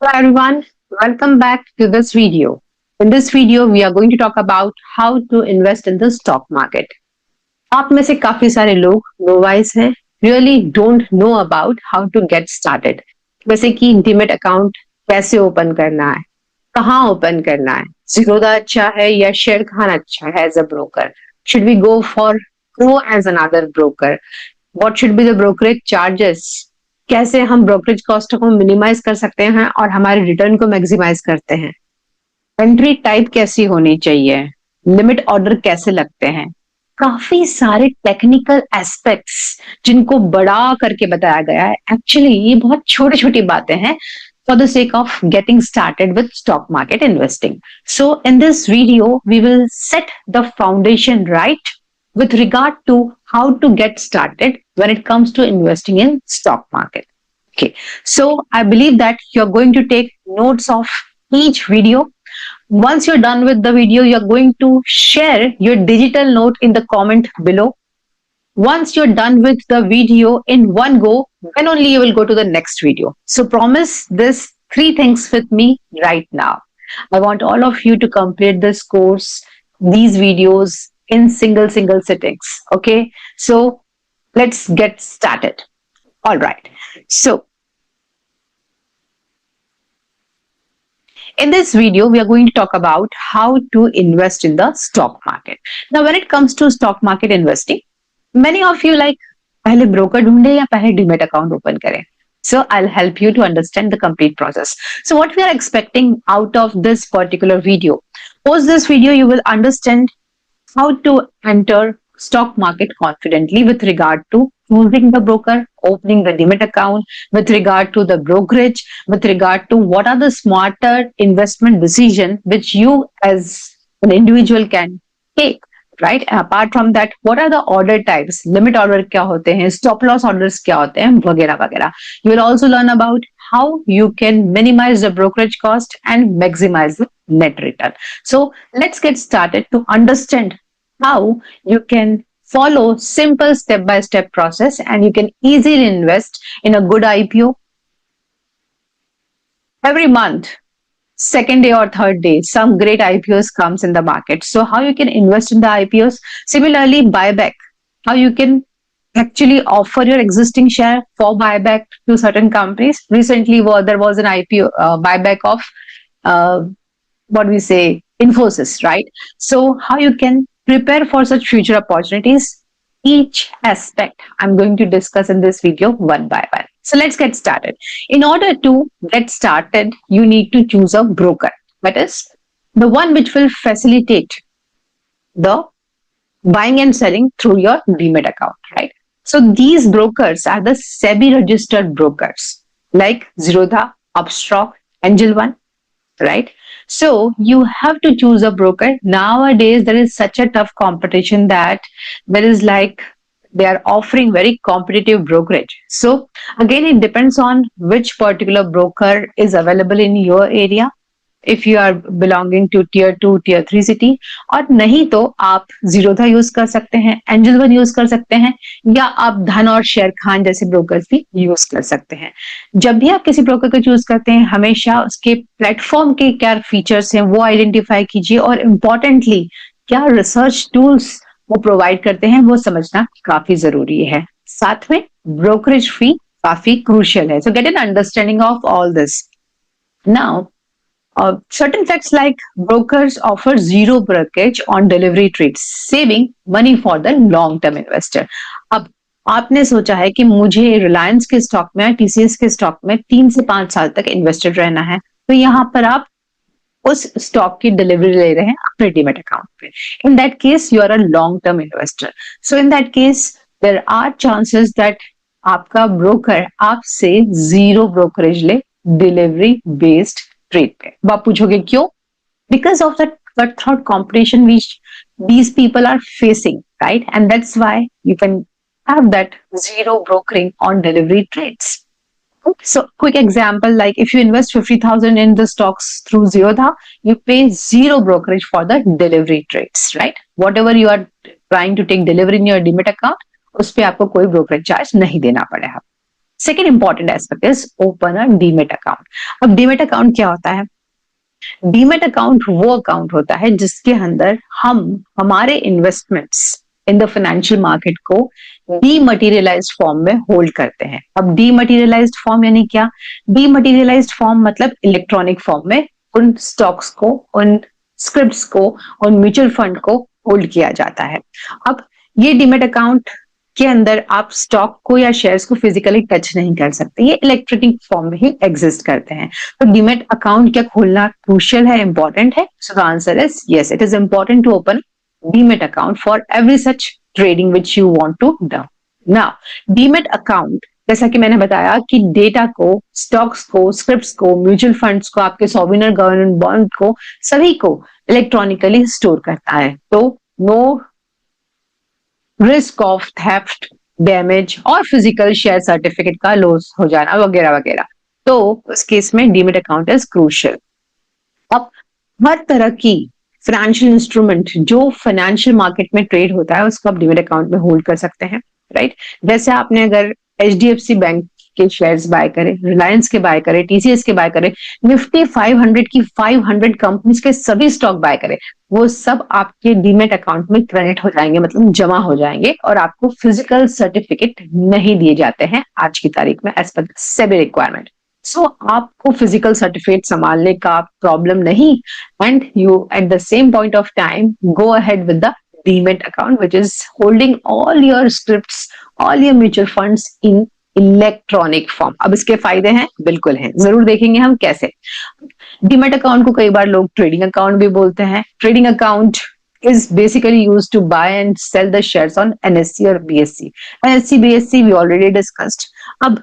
Hello everyone, welcome back to this video. In this video, we are going to talk about how to invest in the stock market. आप में से काफी सारे लोग novice हैं, really don't know about how to get started. जैसे कि demat account कैसे ओपन करना है, कहाँ ओपन करना है, जीरोधा अच्छा है या शेर खान अच्छा है as a broker. Should we go for Pro as another broker? What should be the brokerage charges? कैसे हम ब्रोकरेज कॉस्ट को मिनिमाइज कर सकते हैं और हमारे रिटर्न को मैक्सिमाइज करते हैं. एंट्री टाइप कैसी होनी चाहिए, लिमिट ऑर्डर कैसे लगते हैं, काफी सारे टेक्निकल एस्पेक्ट्स जिनको बड़ा करके बताया गया है. एक्चुअली ये बहुत छोटी छोटी बातें हैं for the sake of getting started with stock market investing. So in this video, we will set the foundation right with regard to how to get started when it comes to investing in stock market. Okay, so I believe that you're going to take notes of each video. Once you're done with the video, you're going to share your digital note in the comment below. Once you're done with the video in one go, then only you will go to the next video. So promise this three things with me right now. I want all of you to complete this course, these videos in single sittings. Okay, so let's get started. All right. So in this video, we are going to talk about how to invest in the stock market. Now, when it comes to stock market investing, many of you like पहले broker ढूंढे या पहले demat account open करें. So I'll help you to understand the complete process. So what we are expecting out of this particular video, post this video, you will understand how to enter stock market confidently with regard to choosing the broker, opening the demat account, with regard to the brokerage, with regard to what are the smarter investment decision which you as an individual can take. Right? Apart from that, what are the order types? Limit order क्या होते हैं? Stop loss orders क्या होते हैं? वगैरह वगैरह. You will also learn about how you can minimize the brokerage cost and maximize the net return. So let's get started to understand how you can follow simple step-by-step process and you can easily invest in a good IPO. Every month, second day or third day, some great IPOs comes in the market. So how you can invest in the IPOs? Similarly, buyback, how you can actually offer your existing share for buyback to certain companies. Recently, there was an IPO buyback of what we say Infosys, right? So how you can prepare for such future opportunities? Each aspect I'm going to discuss in this video one by one. So let's get started. In order to get started, you need to choose a broker. That is the one which will facilitate the buying and selling through your demat account, right? So these brokers are the SEBI registered brokers like Zerodha, Upstox, Angel One, right? So you have to choose a broker. Nowadays, there is such a tough competition that there is like they are offering very competitive brokerage. So again, it depends on which particular broker is available in your area. If you are belonging to tier 2, tier 3 city, और नहीं तो आप Zerodha use कर सकते हैं, angel one use कर सकते हैं, या आप धन और शेर खान जैसे ब्रोकर्स भी यूज कर सकते हैं. जब भी आप किसी ब्रोकर को चूज करते हैं, हमेशा उसके प्लेटफॉर्म के क्या फीचर्स हैं वो आइडेंटिफाई कीजिए और इम्पोर्टेंटली क्या रिसर्च टूल्स वो प्रोवाइड करते हैं वो समझना काफी जरूरी है. साथ में ब्रोकरेज फी काफी क्रूशियल है. सो get an understanding of all this. Now certain facts like brokers offer zero brokerage on delivery trades, saving money for the long term investor. अब आपने सोचा है कि मुझे रिलायंस के स्टॉक में, टीसीएस के स्टॉक में 3 से 5 साल तक इन्वेस्टेड रहना है, तो यहाँ पर आप उस स्टॉक की डिलीवरी ले रहे हैं अपने डीमेट अकाउंट पे. In that case you are a long term investor. So in that case there are chances that आपका ब्रोकर आपसे जीरो ब्रोकरेज ले डिलीवरी बेस्ड ट्रेड पे. अब आप पूछोगे क्यों? Because of the cutthroat competition which these people are facing, right? And that's why you can have that zero brokering on delivery trades. So quick example, like if you invest 50,000 in the stocks through Zerodha, you pay zero brokerage for the delivery trades, right? Whatever you are trying to take delivery in your demat account, उस पे आपको कोई brokerage charge नहीं देना पड़ेगा. Second important aspect is open a demat account. अब demat account क्या होता है? डीमेट अकाउंट वो अकाउंट होता है जिसके अंदर हम हमारे investments in the financial market को डीमटेरियलाइज्ड फॉर्म में होल्ड करते हैं. अब डीमटेरियलाइज्ड फॉर्म यानी क्या? डीमटेरियलाइज्ड फॉर्म मतलब इलेक्ट्रॉनिक फॉर्म में उन स्टॉक्स को, उन स्क्रिप्ट्स को, उन म्यूचुअल फंड को होल्ड किया जाता है. अब ये डीमेट अकाउंट के अंदर आप स्टॉक को या शेयर्स को फिजिकली टच नहीं कर सकते, ये इलेक्ट्रॉनिक फॉर्म में ही एग्जिस्ट करते हैं. तो डीमेट अकाउंट क्या खोलना क्रूशियल है, इंपॉर्टेंट है? So the answer is yes, it is important to open demat account for every such trading which you want to do. Now demat account, जैसा कि मैंने बताया कि डेटा को, स्टॉक्स को, स्क्रिप्ट्स को, म्यूचुअल फंड्स को, आपके सॉवरेन गवर्नमेंट बॉन्ड को, सभी को इलेक्ट्रॉनिकली स्टोर करता है. तो no risk of theft, damage और फिजिकल शेयर सर्टिफिकेट का लॉस हो जाना वगैरह वगैरह. तो उस केस में डीमेट अकाउंट इज क्रूशियल. अब हर तरह की फाइनेंशियल इंस्ट्रूमेंट जो फाइनेंशियल मार्केट में ट्रेड होता है उसको आप डीमेट अकाउंट में होल्ड कर सकते हैं, राइट? जैसे आपने अगर एचडीएफसी बैंक के शेयर्स बाय करें, रिलायंस के बाय करें, टीसीएस के बाय करें, निफ्टी 500 की 500 कंपनीज के सभी स्टॉक बाय करें, वो सब आपके डीमेट अकाउंट में क्रेडिट हो जाएंगे, मतलब जमा हो जाएंगे, और आपको फिजिकल सर्टिफिकेट नहीं दिए जाते हैं आज की तारीख में एज पर सेबी रिक्वायरमेंट. सो आपको फिजिकल सर्टिफिकेट संभालने का प्रॉब्लम नहीं, and you eight the same point of time go ahead with the demat account which is holding all your scripts, all your mutual funds in electronic form. अब इसके फायदे हैं, बिल्कुल हैं, जरूर देखेंगे हम कैसे. डीमेट अकाउंट को कई बार लोग ट्रेडिंग अकाउंट भी बोलते हैं. Trading account is basically used to buy and sell the shares on NSE or BSE. NSE, BSE we already discussed. अब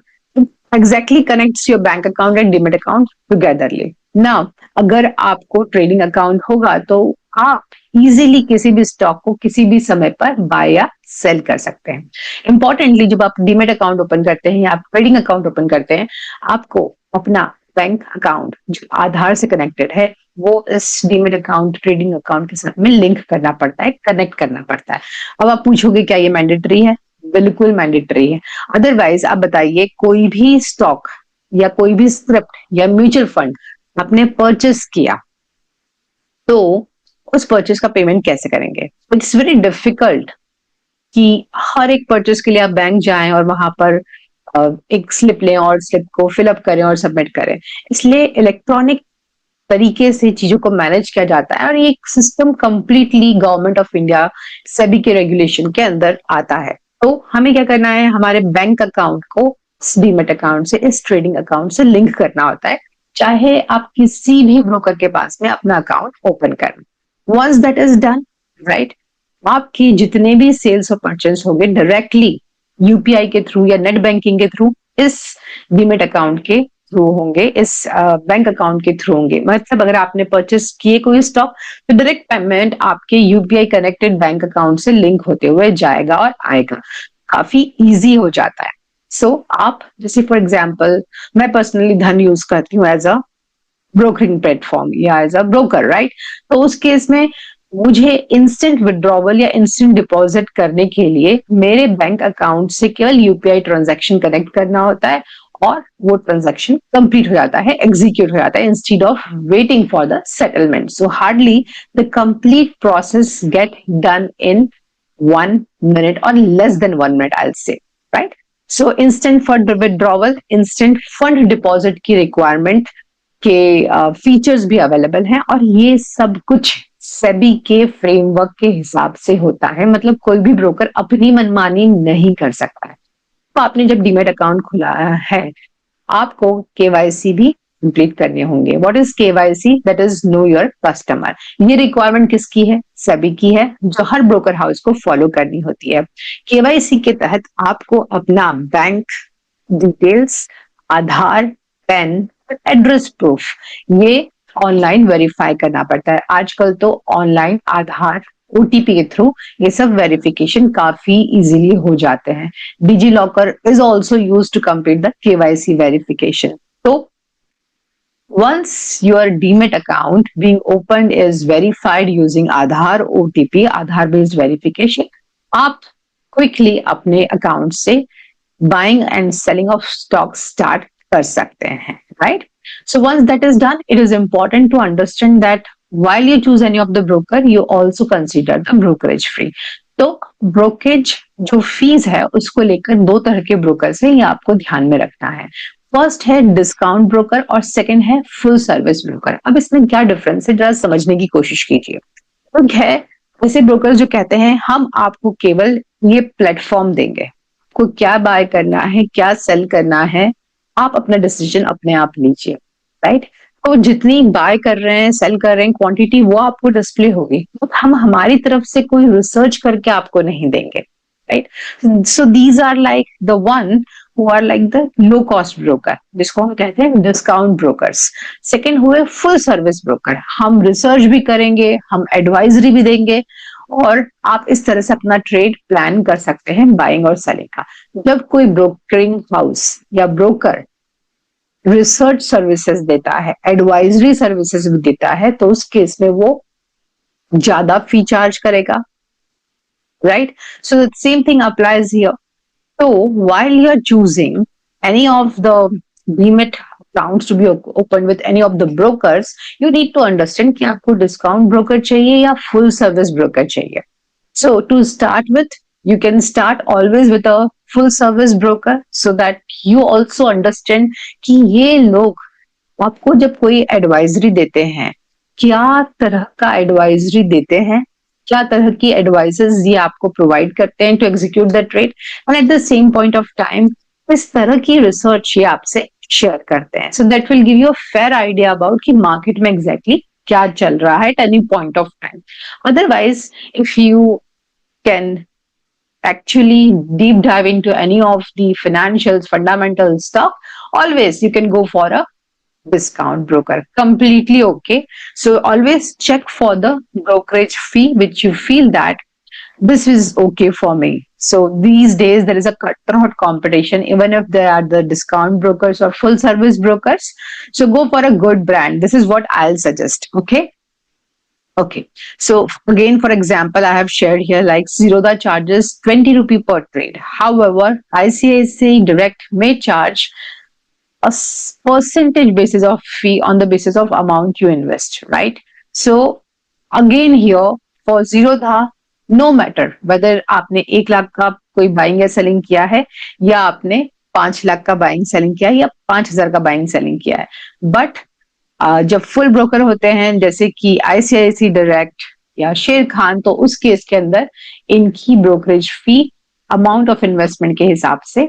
exactly connects your bank account and demat account togetherly. Now, अगर आपको trading account होगा तो आप easily किसी भी stock को किसी भी समय पर बाय या सेल कर सकते हैं. इंपॉर्टेंटली जब आप डीमेट अकाउंट ओपन करते हैं या आप ट्रेडिंग अकाउंट ओपन करते हैं, आपको अपना बैंक अकाउंट जो आधार से कनेक्टेड है वो इस डीमेट अकाउंट, ट्रेडिंग अकाउंट के साथ में लिंक करना पड़ता है, कनेक्ट करना पड़ता है. अब आप पूछोगे क्या ये मैंडेटरी है? बिल्कुल मैंडेटरी है. अदरवाइज आप बताइए, कोई भी स्टॉक या कोई भी स्क्रिप्ट या म्यूचुअल फंड आपने परचेस किया तो उस परचेस का पेमेंट कैसे करेंगे? इट्स वेरी डिफिकल्ट कि हर एक परचेस के लिए आप बैंक जाएं और वहां पर एक स्लिप लें और स्लिप को फिलअप करें और सबमिट करें. इसलिए इलेक्ट्रॉनिक तरीके से चीजों को मैनेज किया जाता है और ये एक system completely government of India SEBI के रेगुलेशन के अंदर आता है. तो हमें क्या करना है, हमारे बैंक अकाउंट को इस डीमेट अकाउंट से, इस ट्रेडिंग अकाउंट से लिंक करना होता है, चाहे आप किसी भी ब्रोकर के पास में अपना अकाउंट ओपन करें. Once that is done, right, आपकी जितने भी सेल्स और परचेस होंगे डायरेक्टली यूपीआई के थ्रू या नेट बैंकिंग के थ्रू इस डीमेट अकाउंट के थ्रू होंगे, इस बैंक अकाउंट के थ्रू होंगे. मतलब अगर आपने परचेस किए कोई स्टॉक तो डायरेक्ट पेमेंट आपके यूपीआई कनेक्टेड बैंक अकाउंट से लिंक होते हुए जाएगा और आएगा. काफी इजी हो जाता है. सो आप जैसे फॉर एग्जाम्पल मैं पर्सनली धन यूज करती हूँ एज अ ब्रोकरिंग प्लेटफॉर्म या एज अ ब्रोकर, राइट? तो उस केस में मुझे इंस्टेंट विड्रॉवल या इंस्टेंट डिपॉजिट करने के लिए मेरे बैंक अकाउंट से केवल यूपीआई ट्रांजैक्शन कनेक्ट करना होता है और वो ट्रांजैक्शन कंप्लीट हो जाता है, एग्जीक्यूट हो जाता है instead of waiting for the settlement. So hardly the complete process get done in 1 minute or less than 1 minute, I'll say, right? So instant fund withdrawal, instant fund deposit की requirement के features भी available हैं और ये सब कुछ सेबी के framework के हिसाब से होता है. मतलब कोई भी ब्रोकर अपनी मनमानी नहीं कर सकता है. तो आपने जब डीमेट अकाउंट खुला है आपको केवाईसी भी कंप्लीट करने होंगे. What is KYC? That is know your customer. ये रिक्वायरमेंट किसकी है? सेबी की है, जो हर ब्रोकर हाउस को फॉलो करनी होती है. केवाईसी के तहत आपको अपना bank details, Aadhaar, PAN, address proof ये ऑनलाइन वेरीफाई करना पड़ता है. आजकल तो ऑनलाइन आधार, ओटीपी के थ्रू ये सब वेरिफिकेशन काफी इजीली हो जाते हैं. DigiLocker is also use to complete the KYC verification. तो once your demat account being opened is verified using Aadhaar OTP, Aadhaar based verification, आप क्विकली अपने अकाउंट से buying and selling of stock start कर सकते हैं, right? So once that is done, it is important to understand that while you choose any of the broker, you also consider the brokerage fee. तो brokerage जो fees है उसको लेकर दो तरह के ब्रोकर्स है, ये आपको ध्यान में रखना है. फर्स्ट है डिस्काउंट ब्रोकर और सेकंड है फुल सर्विस ब्रोकर. अब इसमें क्या डिफरेंस है, जरा समझने की कोशिश कीजिए. तो है ऐसे ब्रोकर्स जो कहते हैं हम आपको केवल ये प्लेटफॉर्म देंगे, को क्या बाय करना है, क्या सेल करना है, आप अपना डिसीजन अपने आप लीजिए, राइट? तो जितनी बाय कर रहे हैं, सेल कर रहे हैं, क्वांटिटी वो आपको डिस्प्ले होगी, तो हम हमारी तरफ से कोई रिसर्च करके आपको नहीं देंगे, right? So these are like the one who are like the low cost broker, जिसको हम कहते हैं डिस्काउंट ब्रोकर्स. सेकेंड हुए फुल सर्विस ब्रोकर, हम रिसर्च भी करेंगे, हम एडवाइजरी भी देंगे, और आप इस तरह से अपना ट्रेड प्लान कर सकते हैं बाइंग और सेलिंग का. जब कोई ब्रोकरिंग हाउस या ब्रोकर रिसर्च सर्विसेज देता है, एडवाइजरी सर्विसेज भी देता है, तो उस केस में वो ज्यादा फी चार्ज करेगा, right? So same thing applies here. So while you're choosing any of the demat accounts to be opened with any of the brokers, you need to understand कि आपको discount broker चाहिए या full service broker चाहिए. So to start with, you can start always with a full service broker so that you also understand कि ये लोग आपको जब कोई एडवाइजरी देते हैं, क्या तरह का एडवाइजरी देते हैं, क्या तरह की एडवाइसेस ये आपको प्रोवाइड करते हैं to execute the trade, and at the same point of time इस तरह की रिसर्च ये आपसे शेयर करते हैं. So that will give you a fair idea about कि मार्केट में एग्जैक्टली क्या चल रहा है at any point of time. Otherwise if you can actually deep dive into any of the financials, fundamental stuff, always you can go for a discount broker. Completely okay. So always check for the brokerage fee which you feel that this is okay for me. So these days there is a cutthroat competition, even if they are the discount brokers or full service brokers. So go for a good brand. This is what I'll suggest. Okay. Okay, so again, for example, I have shared here like Zerodha charges 20 rupee per trade. However, ICICI Direct may charge a percentage basis of fee on the basis of amount you invest, right? So again here for Zerodha, no matter whether आपने 1 लाख का कोई buying या selling किया है या आपने 5 लाख का buying selling किया है या 5,000 का बाइंग सेलिंग किया है, बट जब फुल ब्रोकर होते हैं जैसे कि आईसीआईसी डायरेक्ट या शेर खान, तो उस केस के अंदर इनकी brokerage fee amount of investment के हिसाब से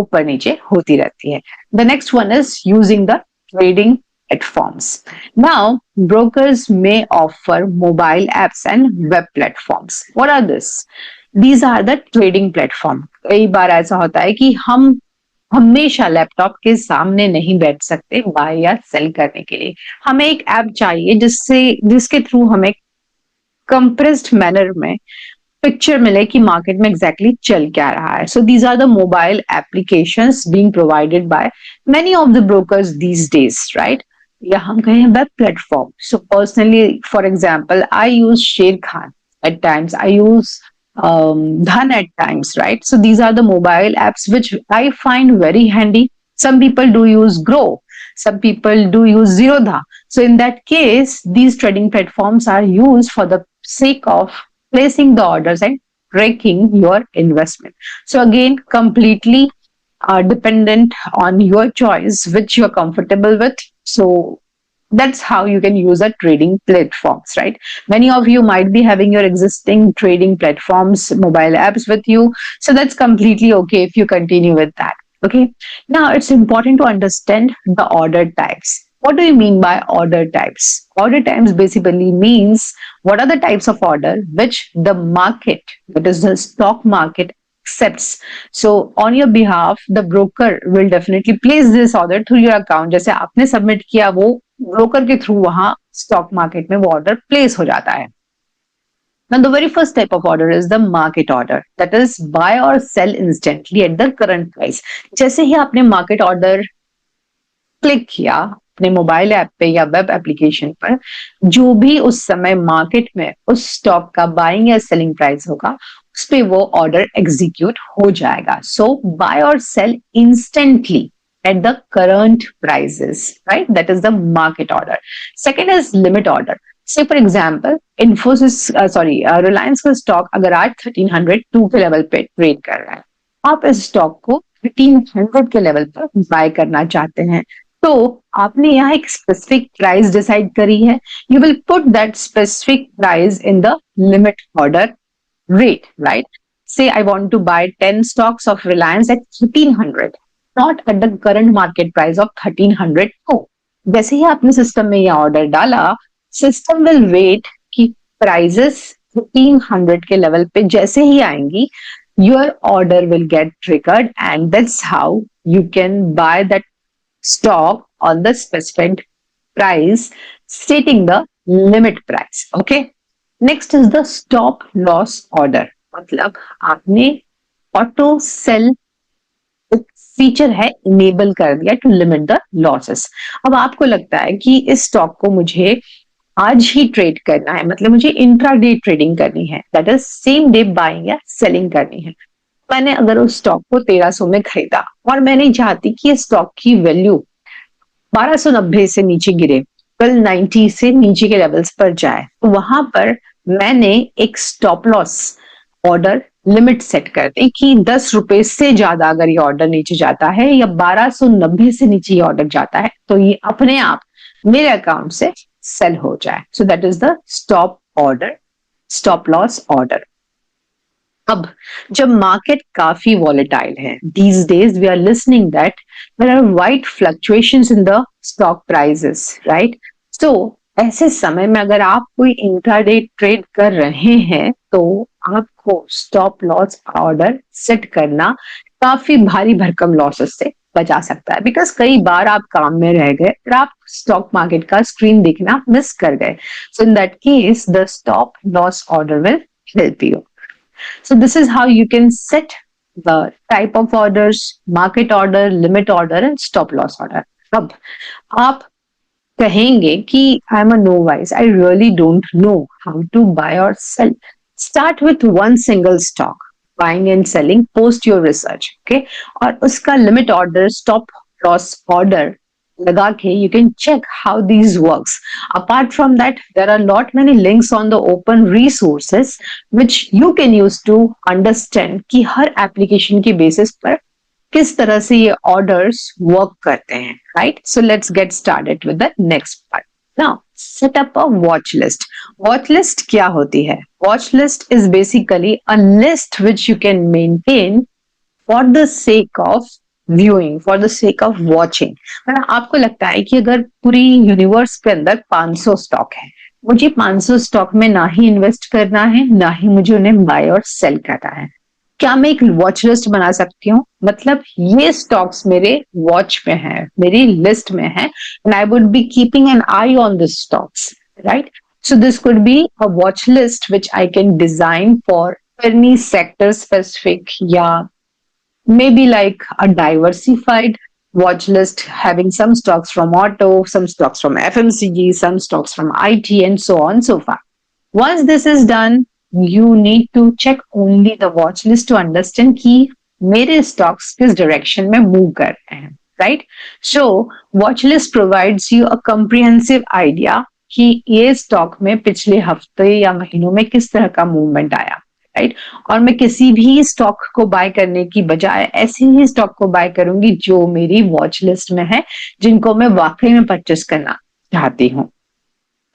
ऊपर नीचे होती रहती है. The next one is using the trading platforms. Now, brokers may offer mobile apps and web platforms. What are this? These are the trading platform. कई बार ऐसा होता है कि हम हमेशा लैपटॉप के सामने नहीं बैठ सकते बाय या सेल करने के लिए. हमें एक ऐप चाहिए जिसके थ्रू हमें कंप्रेस्ड मैनर में पिक्चर मिले कि मार्केट में एग्जैक्टली चल क्या रहा है. So these are the mobile applications being provided by many of the brokers these days, right? या हम कहें web platform. So personally for example I use Sharekhan at times, I use Dhan at times, right? So these are the mobile apps which I find very handy. Some people do use Grow, some people do use Zerodha. So in that case, these trading platforms are used for the sake of placing the orders and tracking your investment. So again, completely dependent on your choice, which you're comfortable with. So that's how you can use a trading platforms, right? Many of you might be having your existing trading platforms, mobile apps with you. So that's completely okay if you continue with that. Okay. Now it's important to understand the order types. What do you mean by order types? Order types basically means what are the types of order which the market, that is the stock market, accepts. So on your behalf, the broker will definitely place this order through your account. जैसे आपने submit किया, वो broker के through वहां stock market में वो order place हो जाता है. Now the very first type of order is the market order, that is buy or sell instantly at the current price. जैसे ही आपने मार्केट ऑर्डर क्लिक किया अपने मोबाइल ऐप पे या वेब एप्लीकेशन पर, जो भी उस समय मार्केट में उस स्टॉक का बाइंग या सेलिंग प्राइस होगा उस पे वो ऑर्डर एग्जीक्यूट हो जाएगा. सो बाय और sell instantly at the current prices, right? That is the market order. Second is limit order. Say for example, Reliance का स्टॉक अगर आज 1302 के लेवल पे ट्रेड कर रहा है, आप इस स्टॉक को 1300 के लेवल पर बाय करना चाहते हैं, तो आपने यहाँ एक स्पेसिफिक प्राइस डिसाइड करी है. You will put that specific price in the limit order rate, right? Say I want to buy 10 stocks of Reliance at 1300, not at the current market price of 1300. Oh, जैसे ही आपने system में यह order डाला, system will wait कि prices 1300 के level पे जैसे ही आएंगी, your order will get triggered, and that's how you can buy that stock on the specified price, stating the limit price. Okay. Next is the stop loss order. मतलब आपने auto cell feature है enable कर दिया to limit the losses. अब आपको लगता है कि इस स्टॉक को मुझे आज ही ट्रेड करना है, मतलब मुझे इंट्राडे ट्रेडिंग करनी है, that is same day buying या सेलिंग करनी है. मैंने अगर उस स्टॉक को 1300 में खरीदा और मैं नहीं चाहती कि इस स्टॉक की वैल्यू 1290 से नीचे गिरे, 1290 से नीचे के लेवल्स पर जाए, तो वहां पर मैंने एक stop loss order limit set कर दी कि 10 रुपए से ज्यादा अगर ये ऑर्डर नीचे जाता है या 1290 से नीचे ये ऑर्डर जाता है, तो ये अपने आप मेरे अकाउंट से सेल हो जाए. So that is the stop loss order. अब जब मार्केट काफी वॉलेटाइल है, these days we are listening that there are wide fluctuations in the stock prices, right? So ऐसे समय में अगर आप कोई इंट्राडे ट्रेड कर रहे हैं, तो आपको स्टॉप लॉस ऑर्डर सेट करना काफी भारी भरकम लॉसेस से बचा सकता है, बिकॉज कई बार आप काम में रह गए और आप स्टॉक मार्केट का स्क्रीन देखना मिस कर गए. So in that case the stop loss order will help you. So this is how you can set the type of orders, market order, limit order and stop loss order. अब आप कहेंगे कि I'm a novice, I really don't know how to buy or sell. Start with one single stock, buying and selling, post your research, okay? और उसका limit order, stop loss order लगा के you can check how these works. Apart from that, there are lot many links on the open resources which you can use to understand कि हर application की basis पर किस तरह से ये orders work करते हैं, right? So let's get started with the next part. Now, set up a watch list. Watch list क्या होती है? Watch list is basically a list which you can maintain for the sake of viewing, for the sake of watching. मतलब आपको लगता है कि अगर पूरी यूनिवर्स के अंदर 500 स्टॉक है, मुझे 500 स्टॉक में ना ही इन्वेस्ट करना है, ना ही मुझे उन्हें बाय और सेल करना है, क्या मैं एक वॉच लिस्ट बना सकती हूँ? मतलब ये स्टॉक्स मेरे वॉच में है, मेरी लिस्ट में है, and I would be keeping an I on this stocks, right? So this could be a watch list which I can design for any sector specific, या maybe like a diversified watch list having some stocks from auto, some stocks from FMCG, some stocks from IT, and so on so far. Once this is done, you need to check only the watch list to understand कि मेरे stocks किस direction में move कर रहे हैं, right? So watch list provides you a comprehensive idea कि ये stock में पिछले हफ्ते या महीनों में किस तरह का movement आया, राइट? और मैं किसी भी स्टॉक को बाय करने की बजाय ऐसे ही स्टॉक को बाय करूंगी जो मेरी वॉच लिस्ट में है, जिनको मैं वाकई में परचेस करना चाहती हूँ,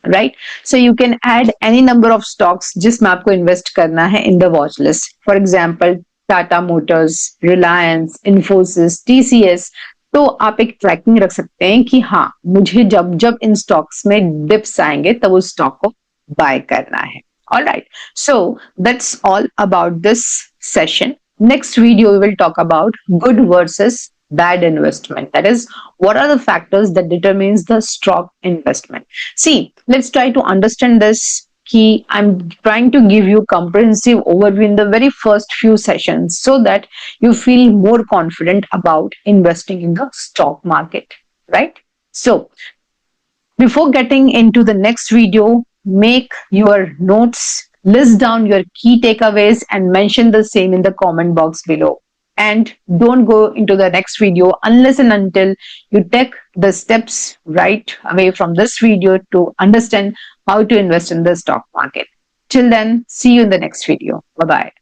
right? So you can add any number of stocks जिसमें आपको इन्वेस्ट करना है in the watch list. For example Tata Motors, Reliance, Infosys, TCS. तो आप एक ट्रैकिंग रख सकते हैं कि हाँ, मुझे जब जब इन स्टॉक्स में डिप्स आएंगे तब उस स्टॉक को बाय करना है. All right, so that's all about this session. Next video we will talk about good versus bad investment. That is, what are the factors that determines the stock investment? See, let's try to understand this. I'm trying to give you comprehensive overview in the very first few sessions so that you feel more confident about investing in the stock market, right? So before getting into the next video, make your notes, List down your key takeaways and mention the same in the comment box below. And don't go into the next video unless and until you take the steps right away from this video to understand how to invest in the stock market. Till then, see you in the next video. Bye bye.